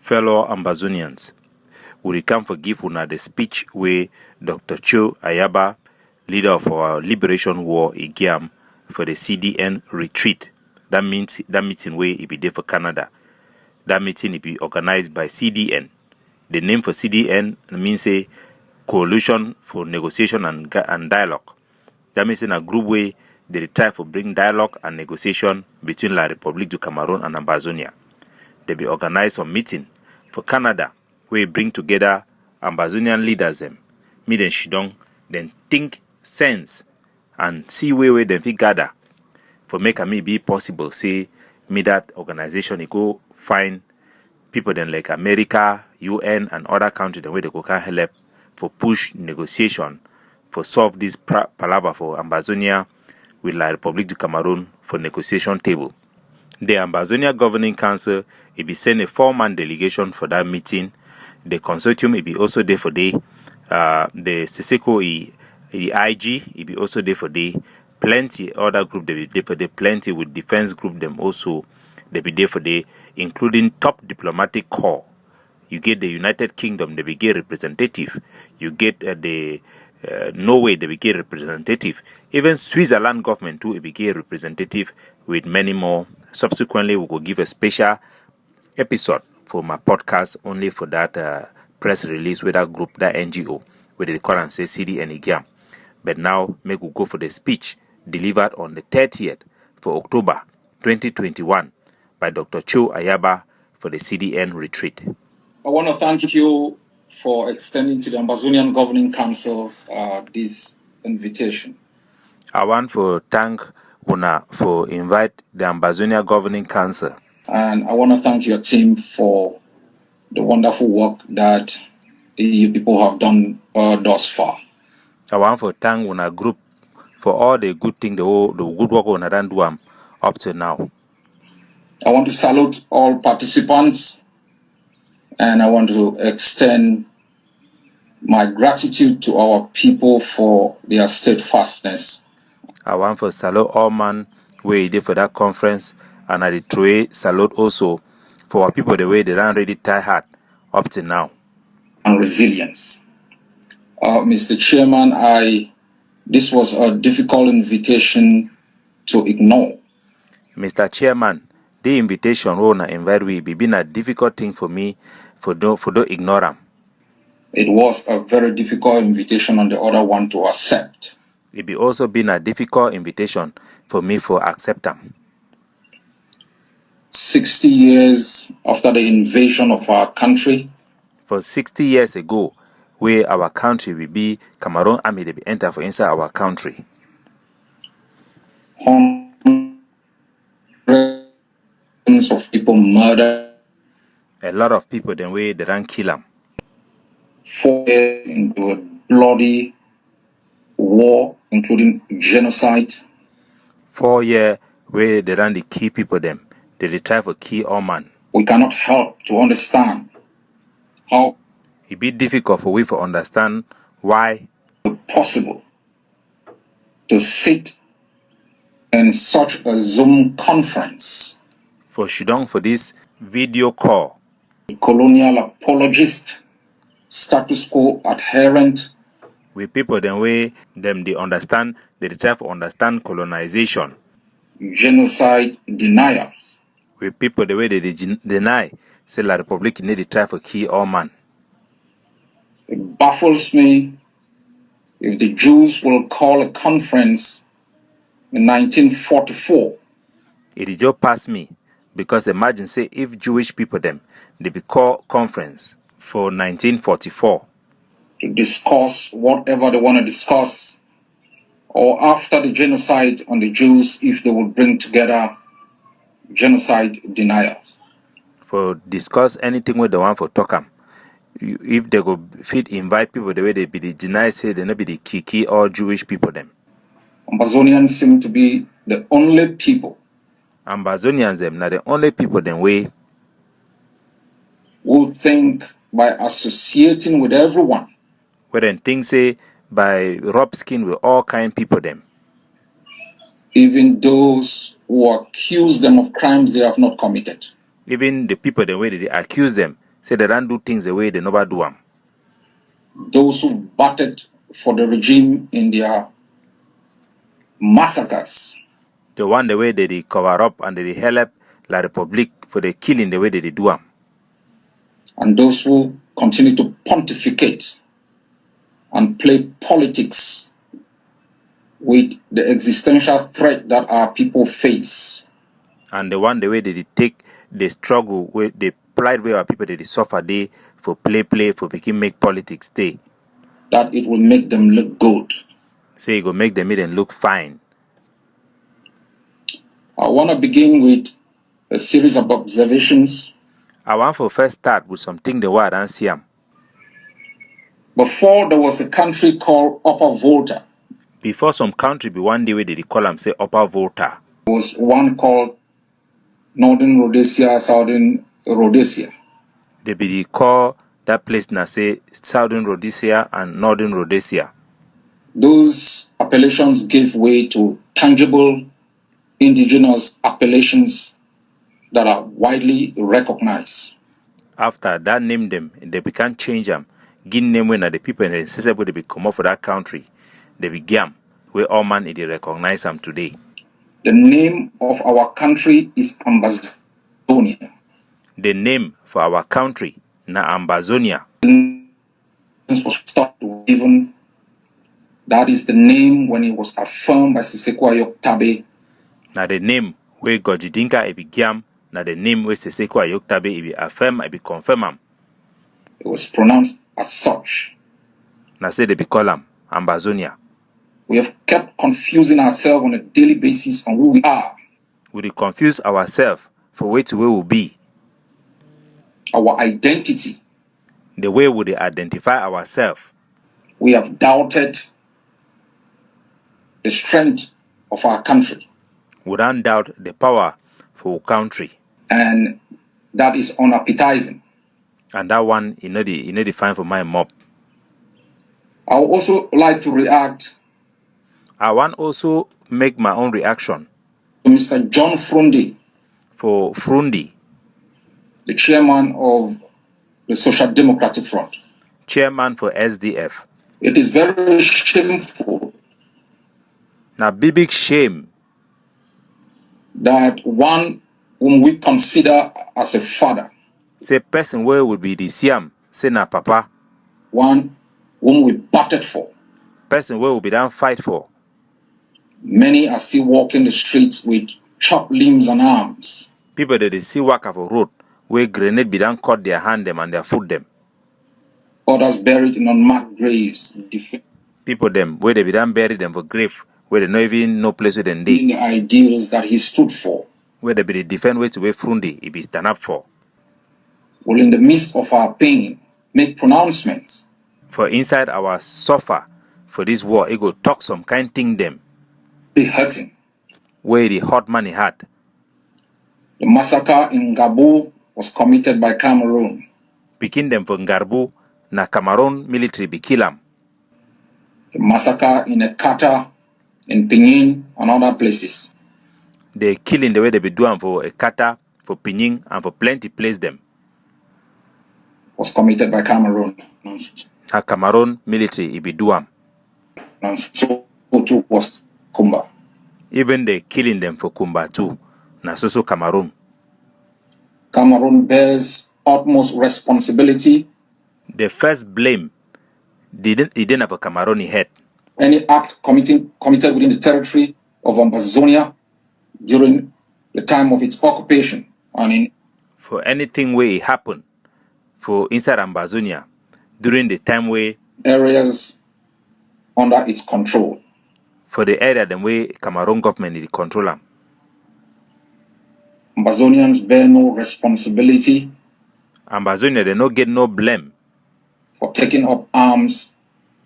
Fellow Ambazonians, we can forgive una the speech where Dr. Cho Ayaba, leader of our liberation war, Igiam, for the CDN retreat. That means that meeting where it be there for Canada. That meeting it be organized by CDN. The name for CDN means a coalition for negotiation and dialogue. That means in a group where they try to bring dialogue and negotiation between La République du Cameroon and Ambazonia. They be organized a meeting for Canada where bring together Ambazonian leaders them, meet and shidong, then think sense and see where them fit gather for make me be possible. Say me that organization it go find people then like America, UN and other countries the way they go can help for push negotiation for solve this palaver for Ambazonia with La République du Cameroon for negotiation table. The Ambazonian Governing Council it be send a 4-man delegation for that meeting. The consortium it be also there for the Siseko the IG it be also there for the plenty other group they be there for the plenty with defense group them also they be there for the including top diplomatic corps. You get the United Kingdom they be get representative. You get the Norway they be get representative. Even Switzerland government too it be get representative with many more. Subsequently, we will give a special episode for my podcast only for that press release with that group, that NGO, where they call and say CDN Igiam. But now, make we go for the speech delivered on the 30th for October 2021 by Dr. Cho Ayaba for the CDN retreat. I want to thank you for extending to the Ambazonian Governing Council this invitation. I want to thank Una for invite the Ambazonian Governing Council. And I want to thank your team for the wonderful work that you people have done thus far. I want to thank Una group for all the good thing, the good work Una done do up to now. I want to salute all participants and I want to extend my gratitude to our people for their steadfastness. I want to salute all man we did for that conference, and I did salute also for our people the way they ran ready tie hard up to now. And resilience. Mr. Chairman, this was a difficult invitation to ignore. Mr. Chairman, the invitation we invite we be been a difficult thing for me for don't ignore them. It was a very difficult invitation on the other one to accept. It be also been a difficult invitation for me for accept them. 60 years after the invasion of our country. For 60 years ago, where our country will be, Cameroon army they be enter for inside our country. Hundreds of people murdered. A lot of people then way they ran kill them. 4 years into a bloody war, including genocide. 4 years where they ran the key people them. They try for key all man. We cannot help to understand how it be difficult for we to understand why possible to sit in such a Zoom conference. For Shidong for this video call. Colonial apologist, status quo adherent. With people then way them they understand, they try to understand colonization. Genocide deniers. With people the way they deny, say La République need to try for key all man. It baffles me if the Jews will call a conference in 1944. It just pass me because imagine say if Jewish people them they be call conference for 1944 to discuss whatever they want to discuss, or after the genocide on the Jews, if they would bring together genocide deniers. For discuss anything with the one for talk them. If they go fit invite people the way they be the deny say they not be the key or Jewish people them. Ambazonians seem to be the only people. Ambazonians them not the only people them way who think by associating with everyone. Where then things say by rub skin with all kind people them. Even those who accuse them of crimes they have not committed. Even the people the way they accuse them say they don't do things the way they never do them. Those who battled for the regime in their massacres. The one the way they cover up and they help La Republic for the killing the way they do them. And those who continue to pontificate and play politics with the existential threat that our people face. And the one the way they take the struggle, with the plight where our people they suffer they for play for begin make politics stay. That it will make them look good. Say it will make them look fine. I want to begin with a series of observations. I want to first start with something the word and see them. Before there was a country called Upper Volta. Before some country be one day where they call them say Upper Volta. There was one called Northern Rhodesia, Southern Rhodesia. They be call that place now say Southern Rhodesia and Northern Rhodesia. Those appellations gave way to tangible indigenous appellations that are widely recognized. After that name them, they can change them. Give name when the people in the system they be come up for that country. They be gam where all man they recognize them today. The name of our country is Ambazonian. The name for our country na Ambazonia. Even that is the name when it was affirmed by Socio-economic Tabe. Na the name where Gojidinka be gam. Na the name where Socio-economic Tabe be affirm be confirm. It was pronounced as such. Na say they be call them Ambazonia. We have kept confusing ourselves on a daily basis on who we are. We confuse ourselves for where to where we be. Our identity. The way we identify ourselves. We have doubted the strength of our country. We don't doubt the power for our country. And that is unappetizing. And that one, you know the fine for my mob. I would also like to react. I want also make my own reaction to Mr. John Frundi. For Frundi, the chairman of the Social Democratic Front. Chairman for SDF. It is very shameful. Now, big shame. That one whom we consider as a father. Say person where would be the Siam, say na papa. One whom we battled for. Person where will be done fight for. Many are still walking the streets with chopped limbs and arms. People that they see walk off a road where grenade be done cut their hand them and their foot them. Others buried in unmarked graves. People them where they be done bury them for grave where they no even no place where they dey. The ideals that he stood for. Where they be the defend way to where Frundi he be stand up for. Well, in the midst of our pain, make pronouncements. For inside our suffer for this war, it go talk some kind thing them. Be hurting. Where the hot money had. The massacre in Gabo was committed by Cameroon. Picking them from Garbu, na Cameroon military be kill them. The massacre in Ekata, in Pidgin, and other places. They killing the way they be doing for Ekata, for Pidgin, and for plenty place them. Was committed by Cameroon. A Cameroon military it be doing. And so too was Kumba. Even they killing them for Kumba too. Na so Cameroon. Cameroon bears utmost responsibility. The first blame didn't have a Cameroon head. Any act committed within the territory of Ambazonia during the time of its occupation and in for anything where it happened for inside Ambazonia during the time where areas under its control. For the area the way Cameroon government is control them. Ambazonians bear no responsibility. Ambazonia they no get no blame for taking up arms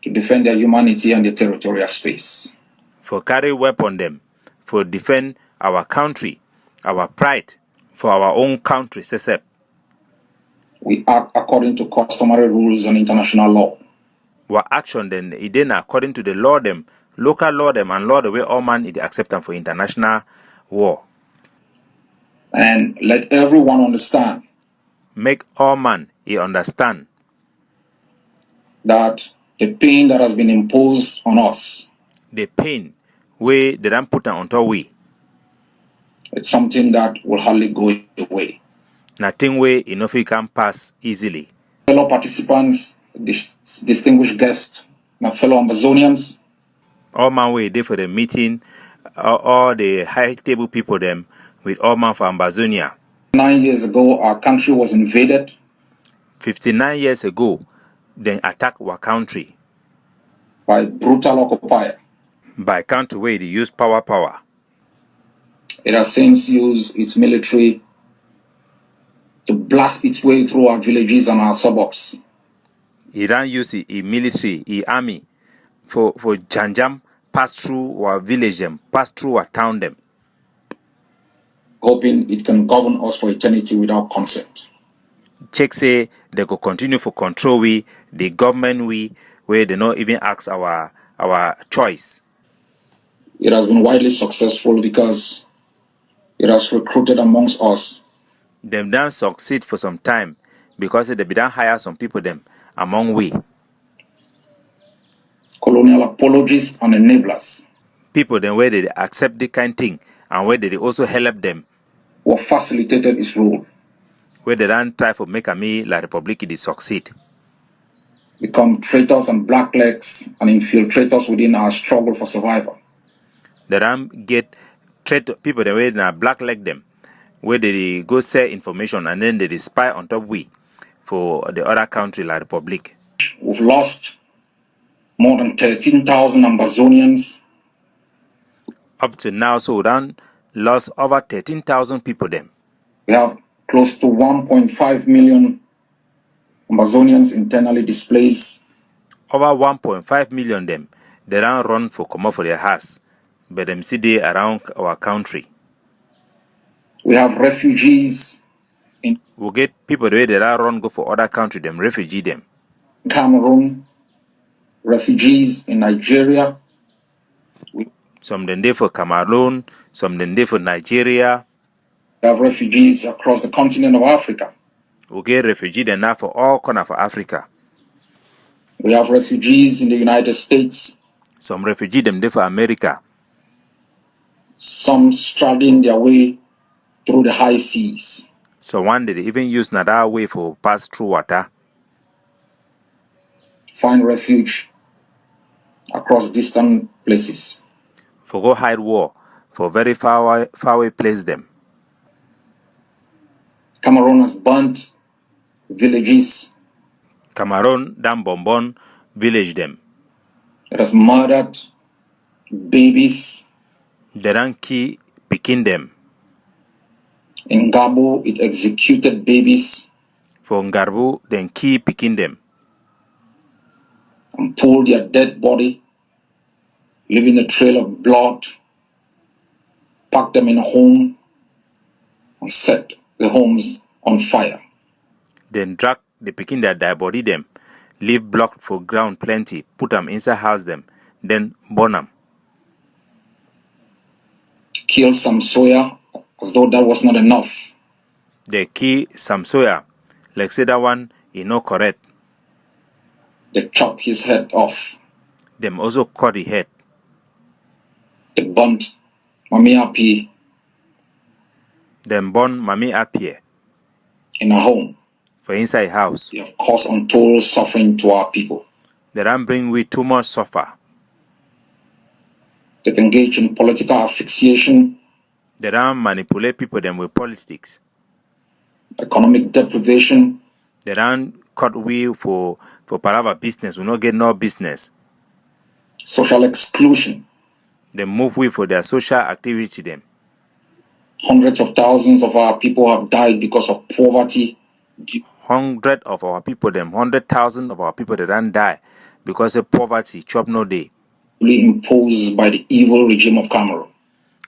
to defend their humanity and their territorial space. For carry weapon them, for defend our country, our pride, for our own country, except. We act according to customary rules and international law. Our action then, it then according to the law them, local law them, and law the way all man is accepted for international war. And let everyone understand. make all man he understand that the pain that has been imposed on us, the pain where they don't put on top we. it's something that will hardly go away. Nothing way enough you can pass easily. Fellow participants, distinguished guests, my fellow Ambazonians, All man way there for the meeting, all the high table people them with all man for Ambazonia. 9 years ago, our country was invaded. 59 years ago, they attacked our country by brutal occupier. By country where they use power. It has since used its military to blast its way through our villages and our suburbs. He don't use the military, the army for Janjam pass through our village them, pass through our town them. Hoping it can govern us for eternity without consent. Check say they go continue for control we, the government we, where they not even ask our choice. It has been widely successful because it has recruited amongst us. Them don't succeed for some time because they be done hire some people them among we. Colonial apologists and enablers. People then where they accept the kind thing and where they also help them. Who facilitated its rule. Where they don't try for make a me la Republic they succeed. Become traitors and blacklegs and infiltrators within our struggle for survival. They don't get people the way they blackleg them. Where they go sell information and then they spy on top we for the other country like Republic. We've lost more than 13,000 Ambazonians. Up to now, so we done lost over 13,000 people them. We have close to 1.5 million Ambazonians internally displaced. Over 1.5 million them, they don't run for come up for their house, but them see they around our country. We have refugees. We get people the way they don't run go for other country, them refugee them. Cameroon, refugees in Nigeria. Some then there for Cameroon, some then there for Nigeria. We have refugees across the continent of Africa. We get refugees then now for all corner of Africa. We have refugees in the United States. Some refugees them there for America. Some straddling their way through the high seas. So one day they even use another way for pass through water. Find refuge across distant places. For go hide war, for very far away place them. Cameroon has burnt villages. Cameroon done bonbon village them. It has murdered babies. They don't keep picking them. In Gabo, it executed babies. For Ngarbu, then keep picking them. And pulled their dead body, leaving a trail of blood, packed them in a home, and set the homes on fire. Then drag the picking that die body them, leave block for ground plenty, put them inside house them, then burn them. Kill some soya, as though that was not enough. They kill some soya, like say that one is not correct. They chop his head off. Them also cut the head. They burnt Mami Api. Them burn Mami Apie. In a home. For inside house. They have caused untold suffering to our people. They don't bring we too much suffer. They've engaged in political asphyxiation. They don't manipulate people them with politics. Economic deprivation. They don't cut we for parava business. We not get no business. Social exclusion. They move we for their social activity them. Hundreds of thousands of our people have died because of poverty. 100 of our people them, 100,000 of our people that don't die because of poverty chop no day. Imposed by the evil regime of Cameroon.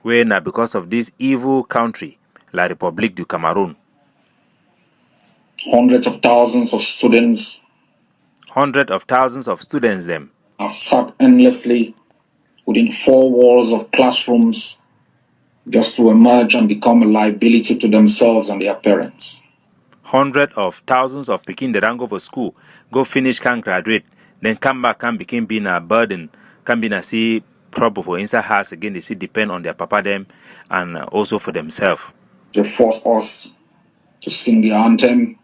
Where now because of this evil country, La République du Cameroun. Hundreds of thousands of students. Hundreds of thousands of students them. Have sat endlessly within 4 walls of classrooms just to emerge and become a liability to themselves and their parents. hundreds of thousands of pikin that don't go for school, go finish, can graduate, then come back, can become being a burden, can be a see trouble for inside house again. They see depend on their papa them and also for themselves. They force us to sing the anthem,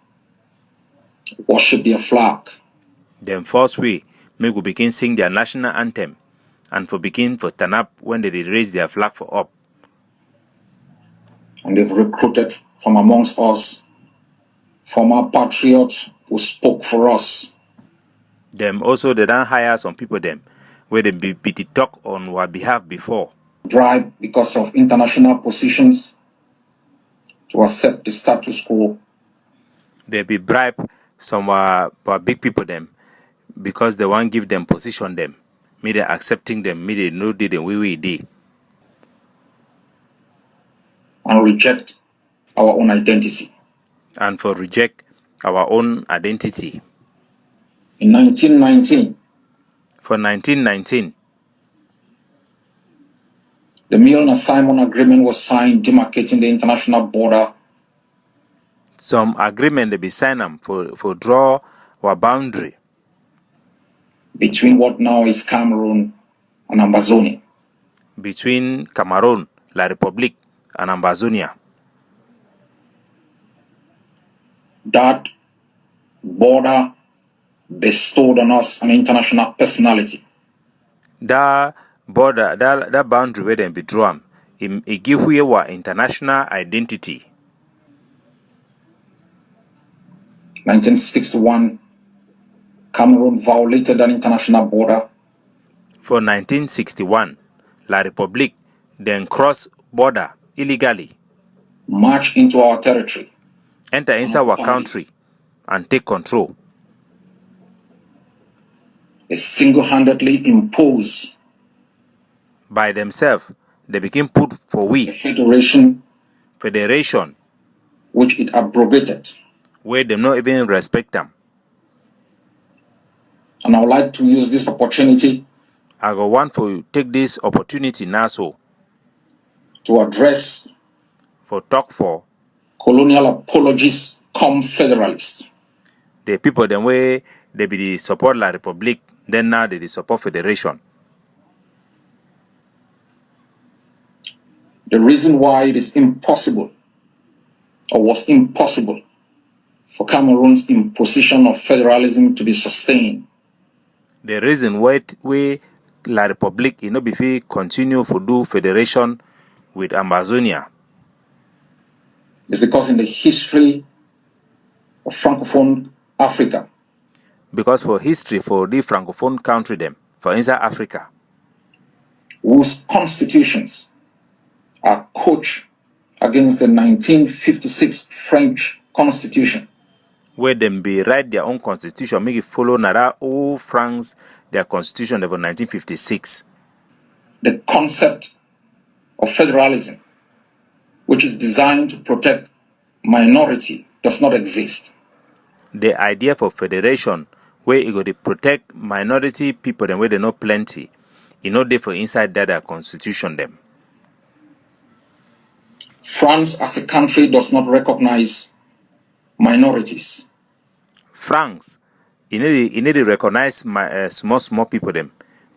worship their flag. Then first way, make we begin sing their national anthem, and for begin for turn up when they raise their flag for up. And they've recruited from amongst us former patriots who spoke for us. Them also they don't hire some people them where they be the talk on our behalf before. Bribe because of international positions to accept the status quo. They be bribe some big people them because they want give them position them. Me they accepting them, me they know they we did. And reject our own identity. And for reject our own identity. In 1919, for 1919, the Milner-Simon Agreement was signed, demarcating the international border. Some agreement they be signed them for draw our boundary between what now is Cameroon and Ambazonian. Between Cameroon, La Republique, and Ambazonia. That border bestowed on us an international personality. That border, that boundary where they be drawn, it give we our international identity. 1961, Cameroon violated an international border. For 1961, La Republique then cross border illegally, march into our territory, enter inside our country, and take control. They single-handedly impose by themselves. They became put for we a federation, which it abrogated, where they not even respect them. And I would like to use this opportunity. I go want to take this opportunity now so to address for talk for colonial apologists come federalists. The people them way they be the support La Republique, then now they support federation. The reason why it is impossible or was impossible for Cameroon's imposition of federalism to be sustained. The reason why La Republique you know before continue to do federation with Ambazonia is because in the history of Francophone Africa, because for history for the Francophone country them for inside Africa, whose constitutions are coached against the 1956 French Constitution, where them be write their own constitution, make it follow Nara old France their constitution of 1956. The concept of federalism, which is designed to protect minority, does not exist. The idea for federation, where it go to protect minority people and where they know plenty, you know they for inside that constitution them. France as a country does not recognize minorities. France, you need to recognize small people them,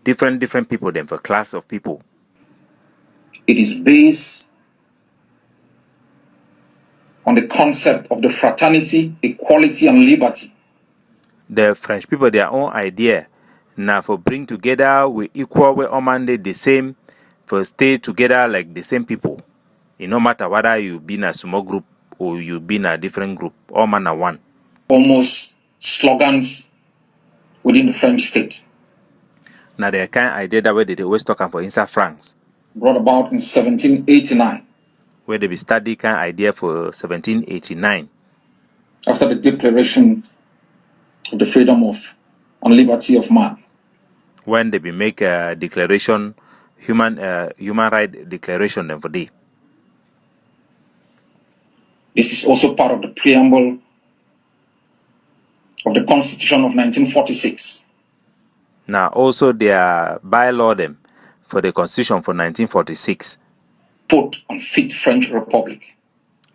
different people them for class of people. It is based on the concept of the fraternity, equality, and liberty. The French people their own idea now for bring together we equal we all mandate the same for stay together like the same people. It no matter whether you be in a small group or you be in a different group, all man are one. Almost slogans within the French state. Now the kind of idea that way they always talking for inside France. Brought about in 1789. Where they be study kind of idea for 1789. After the Declaration of the Freedom of and Liberty of Man. When they be make a declaration, human right declaration then for day. This is also part of the preamble of the Constitution of 1946. Now also their bylaw them for the Constitution for 1946. Fourth and Fifth French Republic.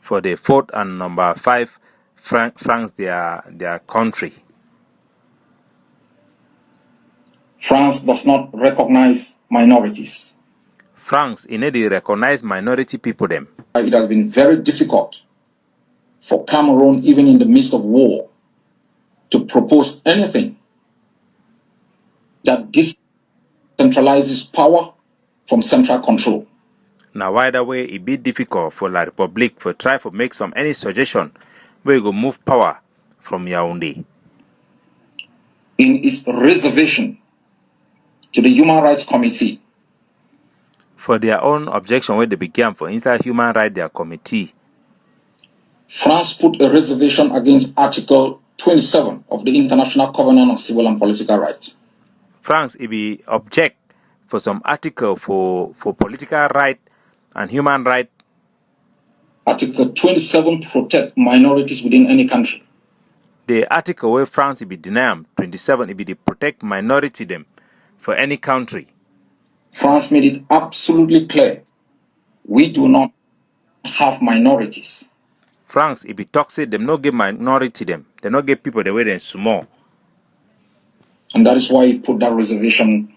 For the 4th and number 5 France their country. France does not recognize minorities. France they recognize minority people them. It has been very difficult for Cameroon, even in the midst of war, to propose anything that decentralizes power from central control. Now, why that way it be difficult for La Republic for try to make any suggestion where you go move power from Yaoundé. In its reservation to the Human Rights Committee, for their own objection where they began for inside Human Rights their committee, France put a reservation against Article 27 of the International Covenant on Civil and Political Rights. France it be object for some article for political right and human right. Article 27 protect minorities within any country. The article where France it be deny 27 it be to protect minority them for any country. France made it absolutely clear we do not have minorities. France it be toxic them no give minority them. They not give people the way they small. And that is why he put that reservation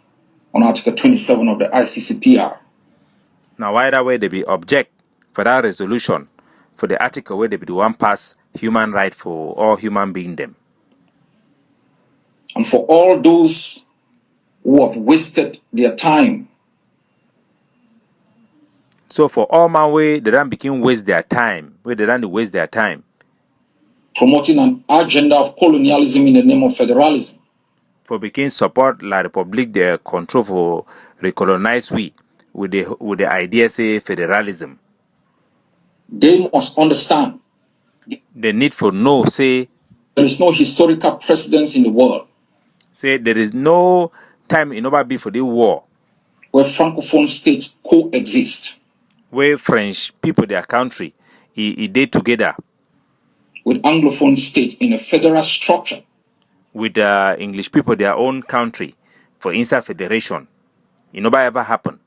on Article 27 of the ICCPR. Now why that way they be object for that resolution for the article where they be the one pass human right for all human being them. And for all those who have wasted their time. So for all my way they don't begin waste their time, where they don't waste their time. Promoting an agenda of colonialism in the name of federalism. For begin support La Republic their control for recolonize we with the idea say federalism. They must understand The need for no say there is no historical precedence in the world. Say there is no time in over for the war where Francophone states coexist. Where French people their country they together with Anglophone states in a federal structure. With English people their own country for inside federation. It never ever happen.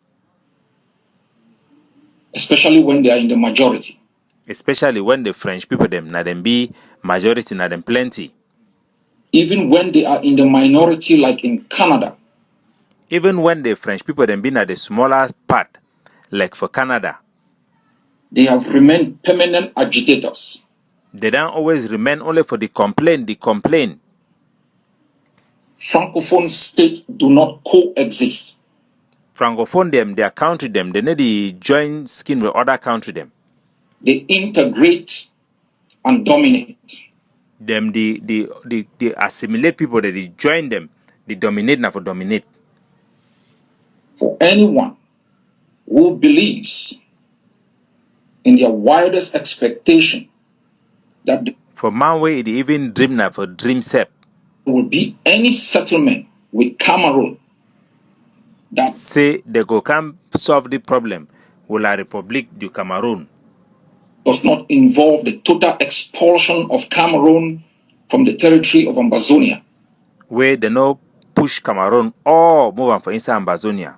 Especially when they are in the majority. Especially when the French people them na them be majority na them plenty. Even when they are in the minority like in Canada. Even when the French people them been at the smallest part like for Canada. They have remained permanent agitators. They don't always remain only for the complaint. Francophone states do not coexist. Francophone them, their country them, they need to join skin with other country them. They integrate and dominate. Them they assimilate people that they join them, they dominate now for dominate. For anyone who believes in their wildest expectation that for man way it even dream now for dream set. There will be any settlement with Cameroon that say they go come solve the problem with La République du Cameroun. Does not involve the total expulsion of Cameroon from the territory of Ambazonia. Where they no push Cameroon or move on for inside Ambazonia.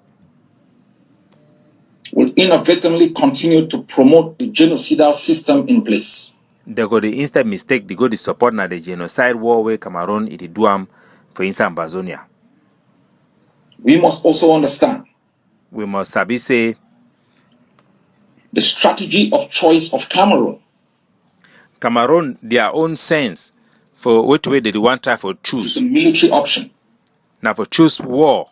Will inadvertently continue to promote the genocidal system in place. They go the instant mistake, they go the support na the genocide war where Cameroon it do for inside Ambazonia. We must also understand. We must sabi say the strategy of choice of Cameroon. Cameroon their own sense for which way they want try for choose. The military option. Now for choose war.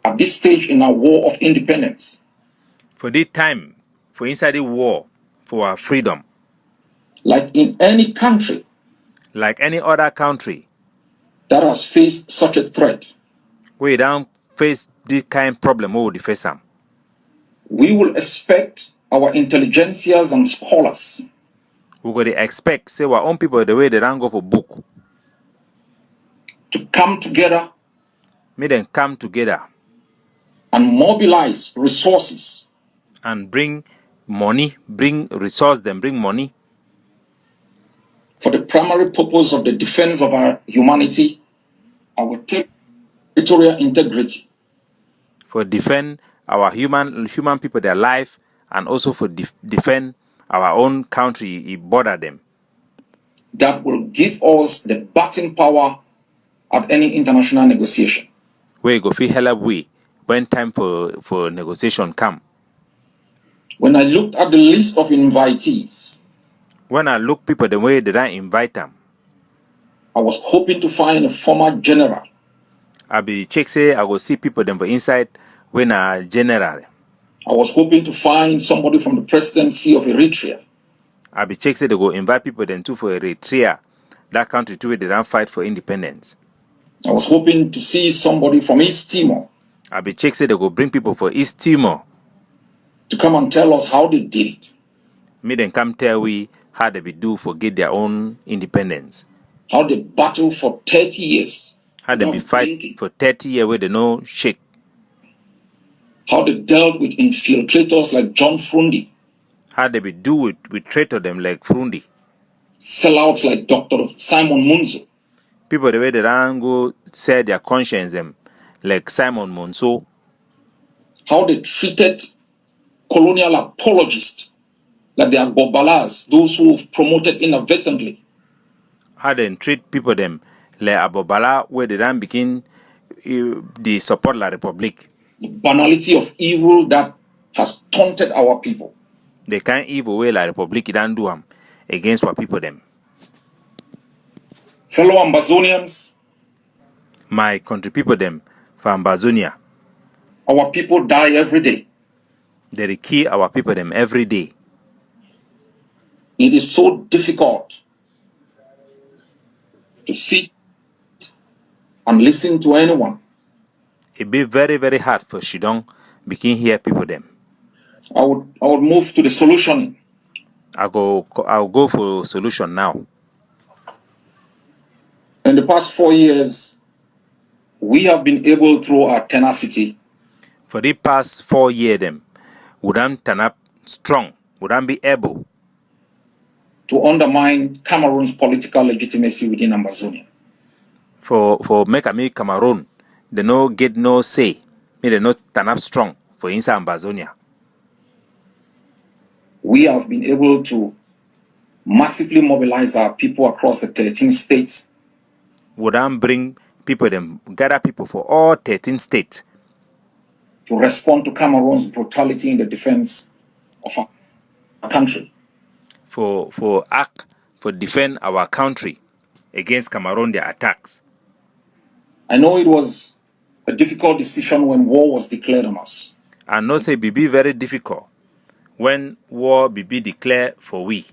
At this stage in our war of independence. For this time, for inside the war, for our freedom. Like in any country. Like any other country. That has faced such a threat. We don't face this kind of problem we will face them. We will expect our intelligentsias and scholars. We will expect, say, our own people the way they don't go for book. To come together. Make them come together. And mobilize resources. And bring money, bring resource, then bring money. For the primary purpose of the defense of our humanity, our territorial integrity. For defend our human people, their life, and also for defend our own country, it bother them. That will give us the bargaining power at any international negotiation. We go feel hella way when time for negotiation come. When I looked at the list of invitees, When I look people the way that I invite them, I was hoping to find a former general. I be check say I go see people them for inside when a general. I was hoping to find somebody from the presidency of Eritrea. I be check say they go invite people then too for Eritrea, that country too where they don't fight for independence. I was hoping to see somebody from East Timor. I be check say they go bring people for East Timor to come and tell us how they did it. Me then come tell we how they be do for get their own independence. How they battle for 30 years. How they be fight for 30 years where they no shake. How they dealt with infiltrators like John Frundi. How they be do with traitor them like Frundi. Sellouts like Dr. Simon Munzo. People the way they don't go sell their conscience them like Simon Monso. How they treated colonial apologists like they are gobalas, those who promoted inadvertently. How they treat people them like abobala where they don't begin the support la republic. The banality of evil that has taunted our people. They can't evil way la republic don't do them against what people them. Fellow Ambazonians, my country people them for Ambazonia. Our people die every day. They kill our people them every day. It is so difficult to sit and listen to anyone. It be very, very hard for Shidong begin hear people them. I would move to the solution. I'll go for solution now. In the past 4 years, we have been able through our tenacity. For the past 4 years them, wouldn't turn up strong, wouldn't be able to undermine Cameroon's political legitimacy within Ambazonia. For make Cameroon, they no get no say, they no turn up strong for inside Ambazonia. We have been able to massively mobilize our people across the 13 states. Wouldn't bring people them, gather people for all 13 states to respond to Cameroon's brutality in the defense of our country. For act, for defend our country against Cameroon their attacks. I know it was a difficult decision when war was declared on us. I know say it be very difficult when war be declared for we.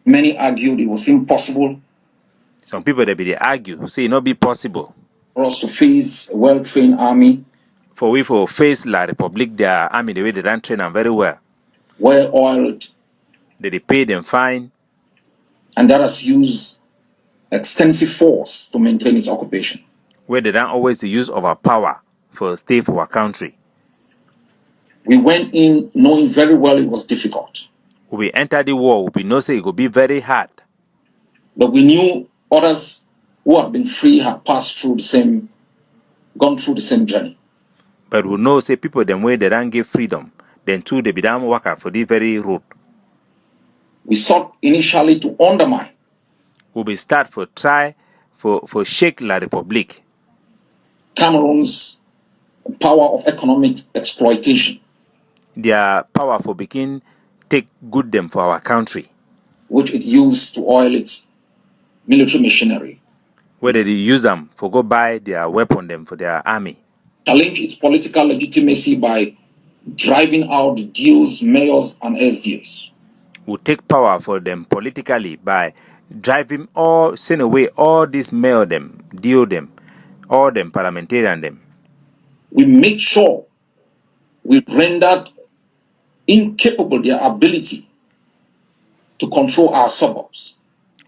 Many argued it was impossible. Some people they argue, say it not be possible for us to face a well-trained army. For we for face La Republic, their army the way they don't train them very well. Well-oiled. They pay them fine. And that has used extensive force to maintain its occupation. Where they don't always use of our power for stay for our country. We went in knowing very well it was difficult. When we enter the war, we know say it will be very hard. But we knew others who had been free had passed through gone through the same journey. But we know say people them way they don't give freedom, then too they be down worker for the very road. We sought initially to undermine. We start for try for shake La Republic. Cameroon's power of economic exploitation. Their power for begin take good them for our country. Which it used to oil its military machinery. Whether they use them for go buy their weapon them for their army. Challenge its political legitimacy by driving out the DOs, mayors, and SDOs. We take power for them politically by driving all, send away all these mayor them, DO them, all them parliamentarian them. We make sure we rendered incapable their ability to control our suburbs.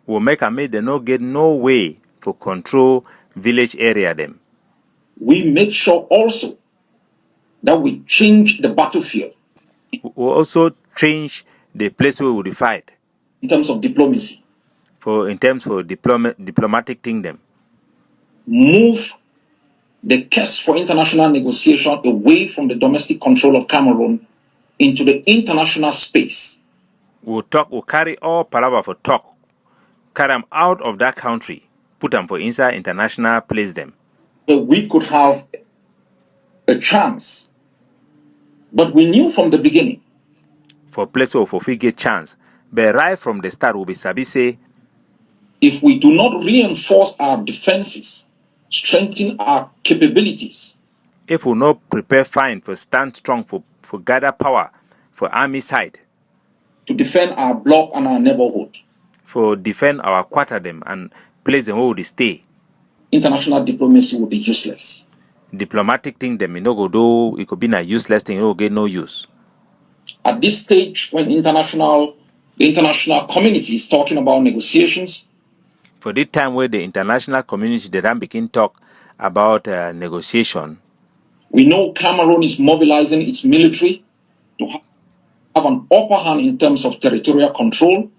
We make a made they no get no way to control village area them. We make sure also that we change the battlefield. We also change the place where we fight. In terms of diplomacy. In terms for diplomatic thing them. Move the case for international negotiation away from the domestic control of Cameroon into the international space. We'll carry all palaver for talk, carry them out of that country, put them for inside international, place them. We could have a chance, but we knew from the beginning. For place or for figure chance, but right from the start, we'll be sabi say, if we do not reinforce our defenses, strengthen our capabilities, if we not prepare fine for stand strong for gather power for army side, to defend our block and our neighborhood, for defend our quarter them and place them where they stay, international diplomacy will be useless. Diplomatic thing them you know go do, it could be a useless thing, it will get no use. At this stage, when the international community is talking about negotiations, for the time where the international community they then begin talk about negotiation, we know Cameroon is mobilizing its military to have an upper hand in terms of territorial control.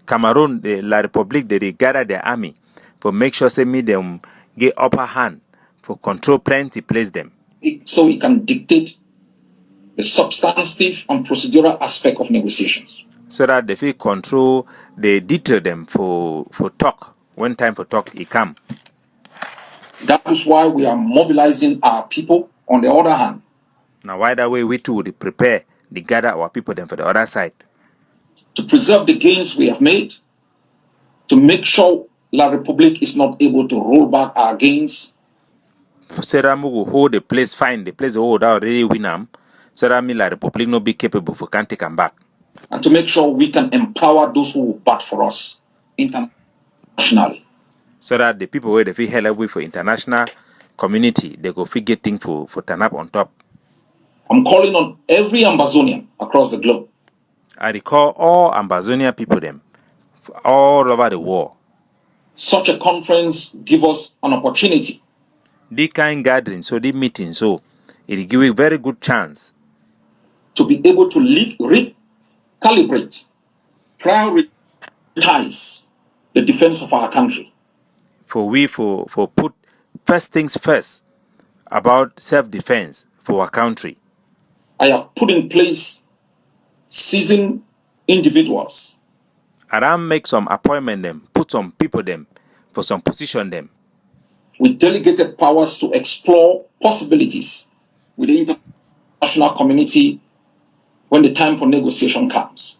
Cameroon, the La Republique, they gather their army for make sure say me them get upper hand for control plenty place them. So it can dictate the substantive and procedural aspect of negotiations. So that they feel control, they detail them for talk. When time for talk, it come. That is why we are mobilizing our people on the other hand. Now why that way we too would prepare the gather our people then for the other side. To preserve the gains we have made, to make sure La Republique is not able to roll back our gains. So that we will hold the place fine, the place hold out already win them, so that La Republique not be capable for can't take them back. And to make sure we can empower those who will bat for us internationally. So that the people where they feel hell away for international community, they go figure thing for turn up on top. I'm calling on every Ambazonian across the globe. I recall all Ambazonian people them all over the world. Such a conference give us an opportunity. The kind gathering, so the meeting, so it give a very good chance to be able to recalibrate, prioritize the defense of our country. For put first things first about self-defense for our country. I have put in place seasoned individuals. And make some appointment them, put some people them for some position them. With delegated powers to explore possibilities with the international community when the time for negotiation comes.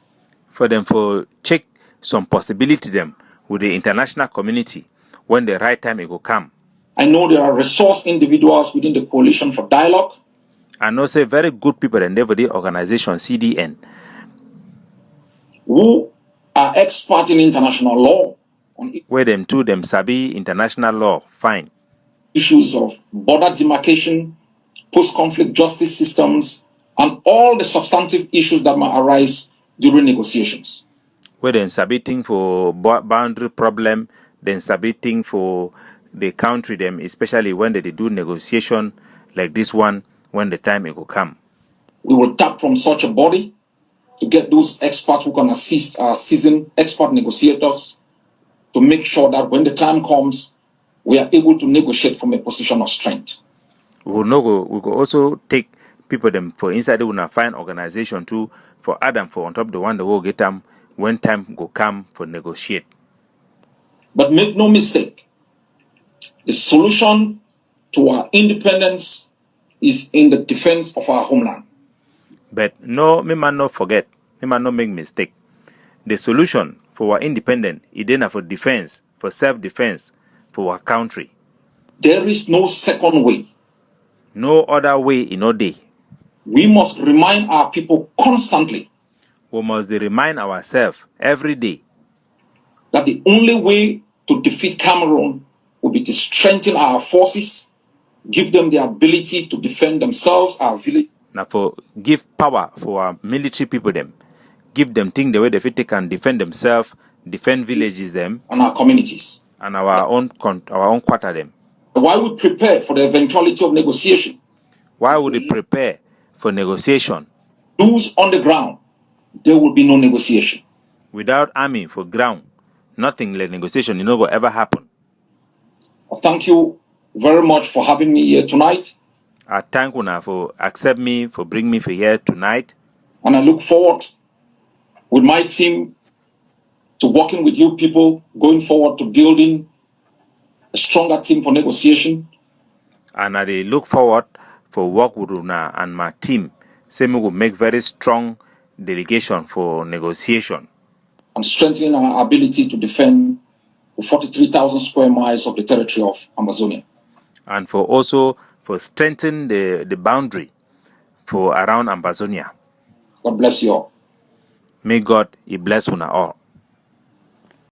For them for check some possibility them with the international community when the right time it will come. I know there are resource individuals within the Coalition for Dialogue. I know say very good people and for the organization CDN who are expert in international law. Where them too them sabi international law, fine. Issues of border demarcation, post-conflict justice systems, and all the substantive issues that might arise during negotiations. Where them sabi thing for boundary problem, then sabi thing for the country them, especially when they do negotiation like this one, when the time it will come. We will tap from such a body to get those experts who can assist our seasoned expert negotiators to make sure that when the time comes, we are able to negotiate from a position of strength. We will also take people them for inside the find organization too for Adam for on top the one that will get them when time go come for negotiate. But make no mistake, the solution to our independence is in the defense of our homeland. But no, me man not forget, me man not make mistake. The solution for our independence is then for defense, for self-defense, for our country. There is no second way. No other way in all day. We must remind our people constantly. We must remind ourselves every day that the only way to defeat Cameroon will be to strengthen our forces, give them the ability to defend themselves, our village. Now for give power for our military people them. Give them things the way they can defend themselves, defend villages them. And our communities. And our own quarter them. Why would prepare for the eventuality of negotiation? Why would they prepare for negotiation? Those on the ground, there will be no negotiation. Without army for ground, nothing like negotiation, will ever happen. Thank you very much for having me here tonight. I thank you for accept me, for bringing me for here tonight. And I look forward with my team to working with you people going forward to building a stronger team for negotiation. And I dey look forward for work with Una and my team. Say me will make very strong delegation for negotiation. And strengthening our ability to defend the 43,000 square miles of the territory of Ambazonian. And for also for strengthen the boundary for around Ambazonia. God bless you all. May God bless Una all.